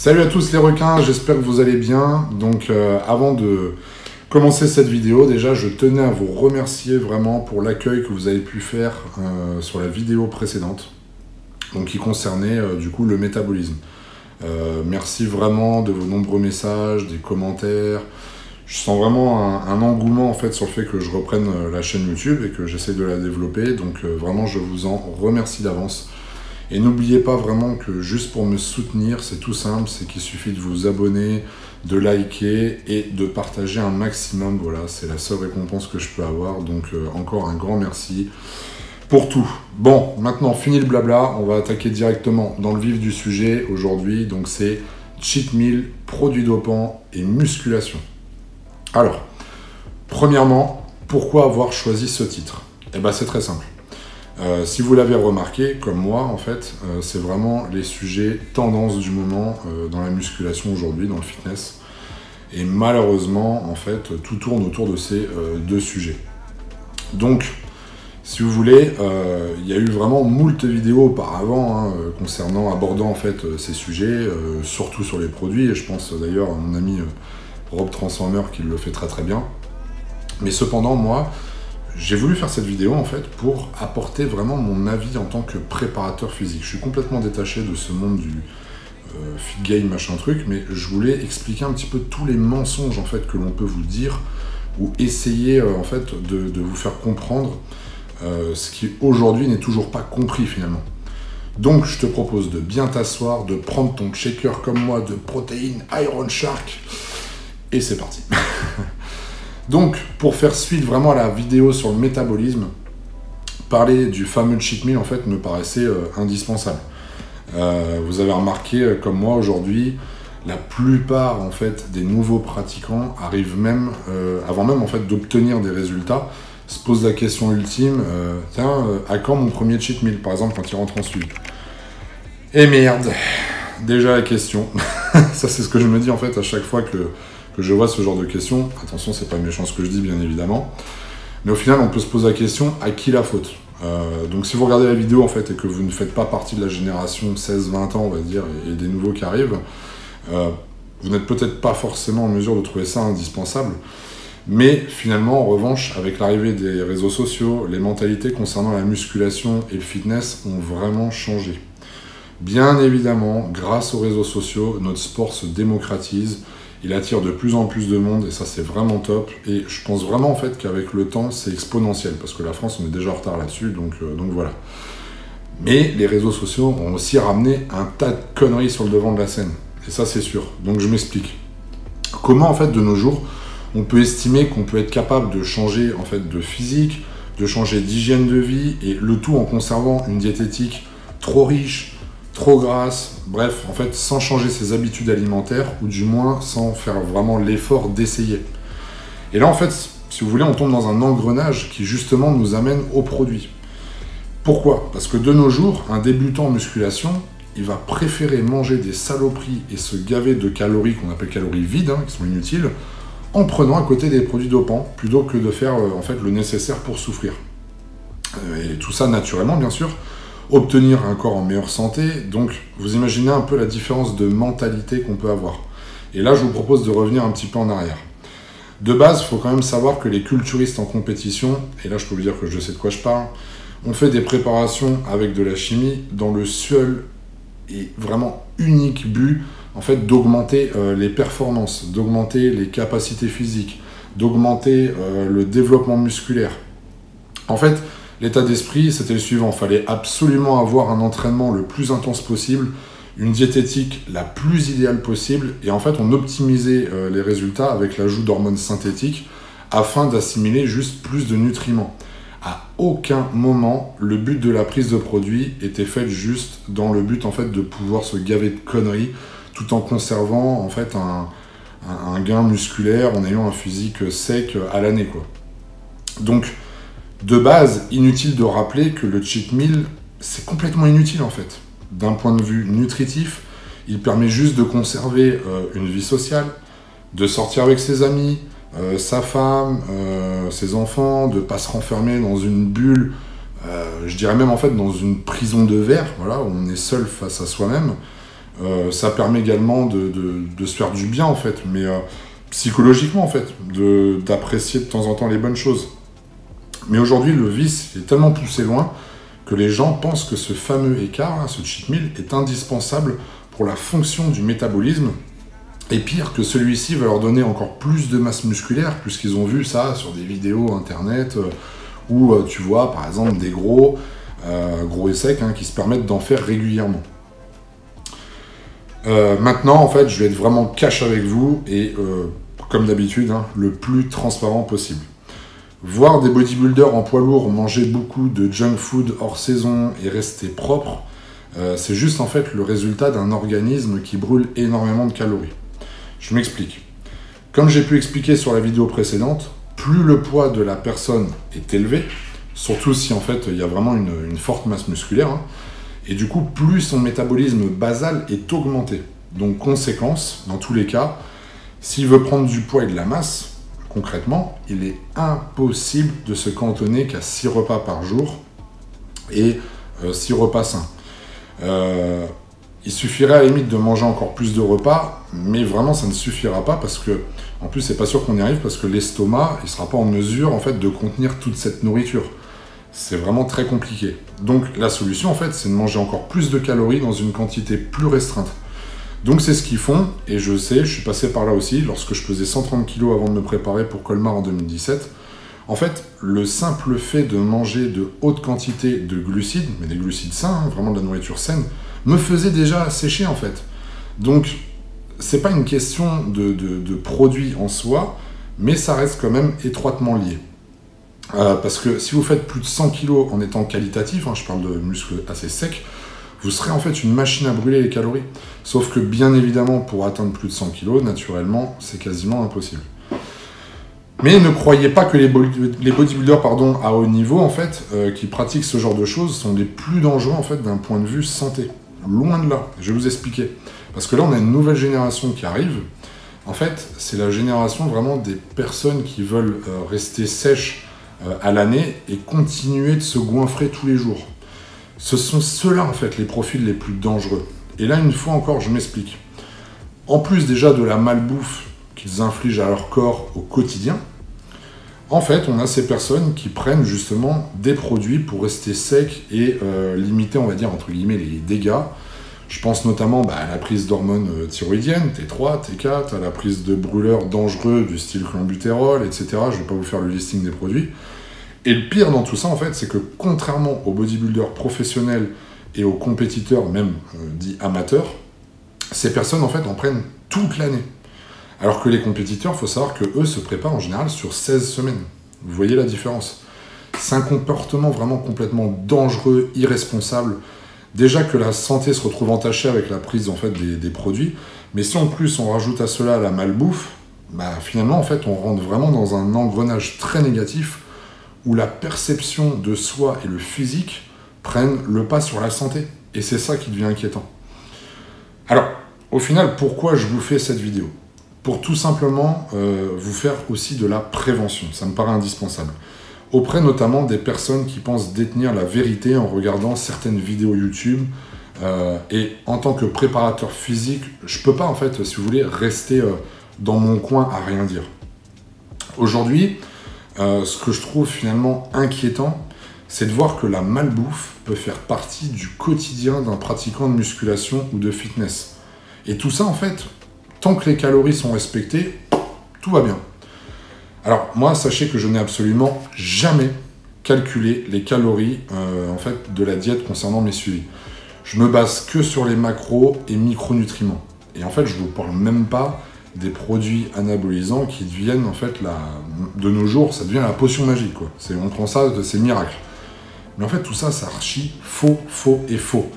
Salut à tous les requins, j'espère que vous allez bien. Donc avant de commencer cette vidéo, déjà je tenais à vous remercier vraiment pour l'accueil que vous avez pu faire sur la vidéo précédente, donc qui concernait du coup le métabolisme. Merci vraiment de vos nombreux messages, des commentaires. Je sens vraiment un engouement en fait sur le fait que je reprenne la chaîne YouTube et que j'essaie de la développer, donc vraiment je vous en remercie d'avance. Et n'oubliez pas vraiment que juste pour me soutenir, c'est tout simple, c'est qu'il suffit de vous abonner, de liker et de partager un maximum. Voilà, c'est la seule récompense que je peux avoir, donc encore un grand merci pour tout. Bon, maintenant fini le blabla, on va attaquer directement dans le vif du sujet aujourd'hui, donc c'est cheat meal, produits dopants et musculation. Alors, premièrement, pourquoi avoir choisi ce titre? Eh ben c'est très simple. Si vous l'avez remarqué, comme moi, en fait, c'est vraiment les sujets tendances du moment dans la musculation aujourd'hui, dans le fitness. Et malheureusement, en fait, tout tourne autour de ces deux sujets. Donc, si vous voulez, il y a eu vraiment moult vidéos auparavant abordant en fait ces sujets, surtout sur les produits. Et je pense d'ailleurs à mon ami Rob Transformer qui le fait très très bien. Mais cependant, moi, j'ai voulu faire cette vidéo en fait pour apporter vraiment mon avis en tant que préparateur physique. Je suis complètement détaché de ce monde du fit game machin truc, mais je voulais expliquer un petit peu tous les mensonges en fait que l'on peut vous dire ou essayer en fait de vous faire comprendre ce qui aujourd'hui n'est toujours pas compris finalement. Donc je te propose de bien t'asseoir, de prendre ton shaker comme moi de protéines Iron Shark et c'est parti. Donc, pour faire suite vraiment à la vidéo sur le métabolisme, parler du fameux cheat meal, en fait, me paraissait indispensable. Vous avez remarqué, comme moi aujourd'hui, la plupart, en fait, des nouveaux pratiquants arrivent même, avant même, en fait, d'obtenir des résultats, se posent la question ultime, à quand mon premier cheat meal, par exemple, quand ils rentrent en suivi? Et merde, déjà la question. Ça, c'est ce que je me dis, en fait, à chaque fois que je vois ce genre de questions. Attention, c'est pas méchant ce que je dis, bien évidemment. Mais au final, on peut se poser la question, à qui la faute? Donc si vous regardez la vidéo, en fait, et que vous ne faites pas partie de la génération 16-20 ans, on va dire, et des nouveaux qui arrivent, vous n'êtes peut-être pas forcément en mesure de trouver ça indispensable. Mais finalement, en revanche, avec l'arrivée des réseaux sociaux, les mentalités concernant la musculation et le fitness ont vraiment changé. Bien évidemment, grâce aux réseaux sociaux, notre sport se démocratise. Il attire de plus en plus de monde et ça c'est vraiment top. Et je pense vraiment en fait qu'avec le temps c'est exponentiel parce que la France on est déjà en retard là-dessus donc voilà. Mais les réseaux sociaux ont aussi ramené un tas de conneries sur le devant de la scène. Et ça c'est sûr. Donc je m'explique. Comment en fait de nos jours on peut estimer qu'on peut être capable de changer en fait de physique, de changer d'hygiène de vie et le tout en conservant une diététique trop riche, trop grasse, bref, en fait, sans changer ses habitudes alimentaires, ou du moins sans faire vraiment l'effort d'essayer. Et là, en fait, si vous voulez, on tombe dans un engrenage qui, justement, nous amène aux produits. Pourquoi? Parce que de nos jours, un débutant en musculation, il va préférer manger des saloperies et se gaver de calories, qu'on appelle calories vides, qui sont inutiles, en prenant à côté des produits dopants, plutôt que de faire, en fait, le nécessaire pour souffrir. Et tout ça, naturellement, bien sûr, obtenir un corps en meilleure santé, donc vous imaginez un peu la différence de mentalité qu'on peut avoir. Et là, je vous propose de revenir un petit peu en arrière. De base, il faut quand même savoir que les culturistes en compétition, et là je peux vous dire que je sais de quoi je parle, ont fait des préparations avec de la chimie dans le seul et vraiment unique but, en fait, d'augmenter les performances, d'augmenter les capacités physiques, d'augmenter le développement musculaire. En fait, l'état d'esprit, c'était le suivant. Il fallait absolument avoir un entraînement le plus intense possible, une diététique la plus idéale possible, et en fait, on optimisait les résultats avec l'ajout d'hormones synthétiques afin d'assimiler juste plus de nutriments. À aucun moment, le but de la prise de produit était fait juste dans le but en fait de pouvoir se gaver de conneries, tout en conservant en fait un gain musculaire, en ayant un physique sec à l'année, quoi. Donc, de base, inutile de rappeler que le cheat meal, c'est complètement inutile en fait. D'un point de vue nutritif, il permet juste de conserver une vie sociale, de sortir avec ses amis, sa femme, ses enfants, de ne pas se renfermer dans une bulle, je dirais même en fait dans une prison de verre, voilà, où on est seul face à soi-même, Ça permet également de se faire du bien, en fait, mais psychologiquement, en fait, d'apprécier de temps en temps les bonnes choses. Mais aujourd'hui, le vice est tellement poussé loin que les gens pensent que ce fameux écart, ce cheat meal, est indispensable pour la fonction du métabolisme. Et pire, que celui-ci va leur donner encore plus de masse musculaire, puisqu'ils ont vu ça sur des vidéos internet, où tu vois, par exemple, des gros et secs, qui se permettent d'en faire régulièrement. Maintenant, en fait, je vais être vraiment cash avec vous, et comme d'habitude, le plus transparent possible. Voir des bodybuilders en poids lourd manger beaucoup de junk food hors saison et rester propre, c'est juste en fait le résultat d'un organisme qui brûle énormément de calories. Je m'explique. Comme j'ai pu expliquer sur la vidéo précédente, plus le poids de la personne est élevé, surtout si en fait il y a vraiment une forte masse musculaire, et du coup plus son métabolisme basal est augmenté. Donc conséquence, dans tous les cas, s'il veut prendre du poids et de la masse, concrètement, il est impossible de se cantonner qu'à 6 repas par jour et 6 repas sains. Il suffirait à la limite de manger encore plus de repas, mais vraiment ça ne suffira pas parce que, en plus c'est pas sûr qu'on y arrive parce que l'estomac, il sera pas en mesure en fait de contenir toute cette nourriture. C'est vraiment très compliqué. Donc la solution en fait, c'est de manger encore plus de calories dans une quantité plus restreinte. Donc c'est ce qu'ils font, et je sais, je suis passé par là aussi, lorsque je pesais 130 kg avant de me préparer pour Colmar en 2017. En fait, le simple fait de manger de hautes quantités de glucides, mais des glucides sains, vraiment de la nourriture saine, me faisait déjà sécher en fait. Donc c'est pas une question de produit en soi, mais ça reste quand même étroitement lié. Parce que si vous faites plus de 100 kg en étant qualitatif, je parle de muscles assez secs, vous serez en fait une machine à brûler les calories. Sauf que bien évidemment, pour atteindre plus de 100 kg, naturellement, c'est quasiment impossible. Mais ne croyez pas que les bodybuilders à haut niveau, en fait, qui pratiquent ce genre de choses, sont les plus dangereux en fait d'un point de vue santé. Loin de là, je vais vous expliquer. Parce que là, on a une nouvelle génération qui arrive. En fait, c'est la génération vraiment des personnes qui veulent rester sèches à l'année et continuer de se goinfrer tous les jours. Ce sont ceux-là, en fait, les profils les plus dangereux. Et là, une fois encore, je m'explique. En plus déjà de la malbouffe qu'ils infligent à leur corps au quotidien, en fait, on a ces personnes qui prennent justement des produits pour rester secs et limiter, on va dire, entre guillemets, les dégâts. Je pense notamment à la prise d'hormones thyroïdiennes, T3, T4, à la prise de brûleurs dangereux du style clenbuterol, etc. Je ne vais pas vous faire le listing des produits. Et le pire dans tout ça, en fait, c'est que contrairement aux bodybuilders professionnels et aux compétiteurs, même dits amateurs, ces personnes, en fait, en prennent toute l'année. Alors que les compétiteurs, il faut savoir qu'eux se préparent en général sur 16 semaines. Vous voyez la différence? C'est un comportement vraiment complètement dangereux, irresponsable. Déjà que la santé se retrouve entachée avec la prise en fait, des produits, mais si en plus on rajoute à cela la malbouffe, finalement, en fait, on rentre vraiment dans un engrenage très négatif où la perception de soi et le physique prennent le pas sur la santé. Et c'est ça qui devient inquiétant. Alors, au final, pourquoi je vous fais cette vidéo? Pour tout simplement vous faire aussi de la prévention. Ça me paraît indispensable. Auprès notamment des personnes qui pensent détenir la vérité en regardant certaines vidéos YouTube. Et en tant que préparateur physique, je ne peux pas, en fait, si vous voulez, rester dans mon coin à rien dire. Aujourd'hui, ce que je trouve finalement inquiétant, c'est de voir que la malbouffe peut faire partie du quotidien d'un pratiquant de musculation ou de fitness. Et tout ça, en fait, tant que les calories sont respectées, tout va bien. Alors, moi, sachez que je n'ai absolument jamais calculé les calories en fait, de la diète concernant mes suivis. Je me base que sur les macros et micronutriments. Et en fait, je ne vous parle même pas des produits anabolisants qui deviennent, en fait, de nos jours, ça devient la potion magique, quoi. On prend ça, c'est le miracle. Mais en fait, tout ça, c'est archi faux, faux et faux.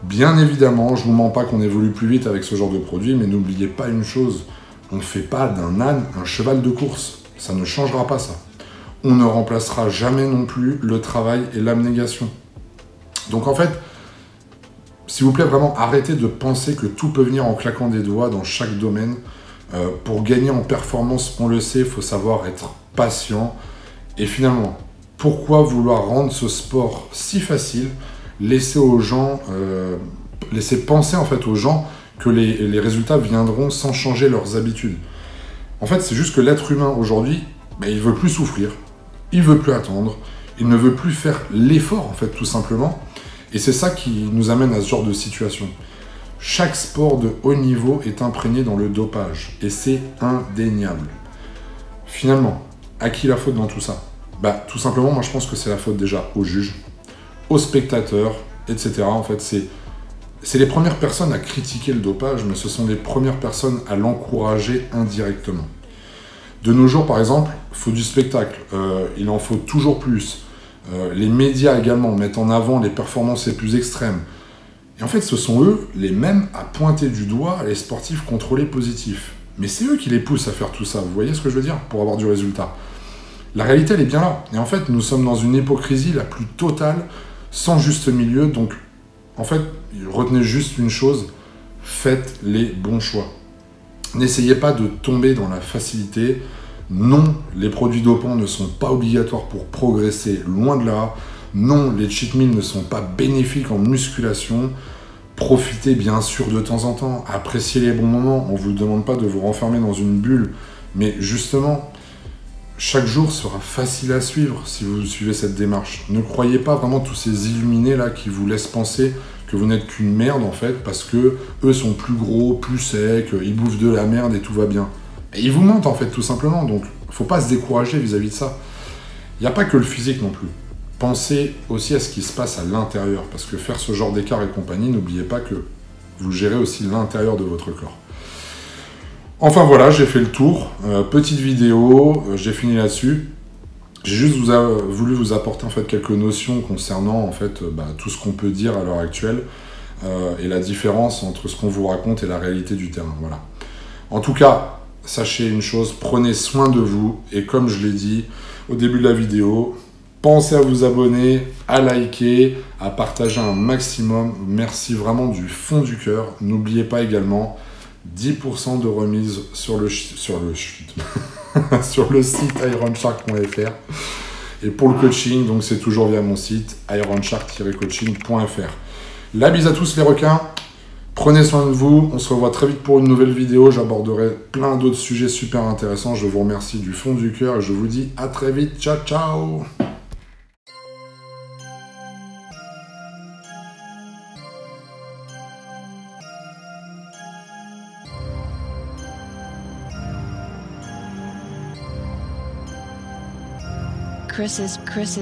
Bien évidemment, je ne vous mens pas qu'on évolue plus vite avec ce genre de produit, mais n'oubliez pas une chose, on ne fait pas d'un âne un cheval de course. Ça ne changera pas ça. On ne remplacera jamais non plus le travail et l'abnégation. Donc en fait, s'il vous plaît, vraiment, arrêtez de penser que tout peut venir en claquant des doigts dans chaque domaine. Pour gagner en performance, on le sait, il faut savoir être patient. Et finalement, pourquoi vouloir rendre ce sport si facile, laisser aux gens laisser penser en fait aux gens que les résultats viendront sans changer leurs habitudes. En fait, c'est juste que l'être humain aujourd'hui, il veut plus souffrir, il veut plus attendre, il ne veut plus faire l'effort en fait tout simplement. Et c'est ça qui nous amène à ce genre de situation. Chaque sport de haut niveau est imprégné dans le dopage et c'est indéniable. Finalement, à qui la faute dans tout ça? Tout simplement, moi je pense que c'est la faute déjà aux juges, aux spectateurs, etc. En fait, c'est les premières personnes à critiquer le dopage, mais ce sont les premières personnes à l'encourager indirectement. De nos jours, par exemple, il faut du spectacle, il en faut toujours plus. Les médias également mettent en avant les performances les plus extrêmes. Et en fait, ce sont eux les mêmes à pointer du doigt les sportifs contrôlés positifs. Mais c'est eux qui les poussent à faire tout ça, vous voyez ce que je veux dire, pour avoir du résultat. La réalité, elle est bien là. Et en fait, nous sommes dans une hypocrisie la plus totale, sans juste milieu. Donc, en fait, retenez juste une chose, faites les bons choix. N'essayez pas de tomber dans la facilité. Non, les produits dopants ne sont pas obligatoires pour progresser, loin de là. Non, les cheat meals ne sont pas bénéfiques en musculation. Profitez bien sûr de temps en temps, appréciez les bons moments. On ne vous demande pas de vous renfermer dans une bulle, mais justement, chaque jour sera facile à suivre si vous suivez cette démarche. Ne croyez pas vraiment tous ces illuminés là qui vous laissent penser que vous n'êtes qu'une merde en fait, parce que eux sont plus gros, plus secs, ils bouffent de la merde et tout va bien. Et ils vous mentent en fait tout simplement, donc faut pas se décourager vis-à-vis de ça. Il n'y a pas que le physique non plus. Pensez aussi à ce qui se passe à l'intérieur, parce que faire ce genre d'écart et compagnie, n'oubliez pas que vous gérez aussi l'intérieur de votre corps. Enfin voilà, j'ai fait le tour. Petite vidéo, j'ai fini là-dessus. J'ai juste voulu vous apporter en fait quelques notions concernant en fait tout ce qu'on peut dire à l'heure actuelle et la différence entre ce qu'on vous raconte et la réalité du terrain. Voilà. En tout cas, sachez une chose, prenez soin de vous et comme je l'ai dit au début de la vidéo, pensez à vous abonner, à liker, à partager un maximum. Merci vraiment du fond du cœur. N'oubliez pas également 10% de remise sur le site ironshark.fr. Et pour le coaching, donc c'est toujours via mon site ironshark-coaching.fr. La bise à tous les requins. Prenez soin de vous. On se revoit très vite pour une nouvelle vidéo. J'aborderai plein d'autres sujets super intéressants. Je vous remercie du fond du cœur et je vous dis à très vite. Ciao, ciao! Chris's Creed.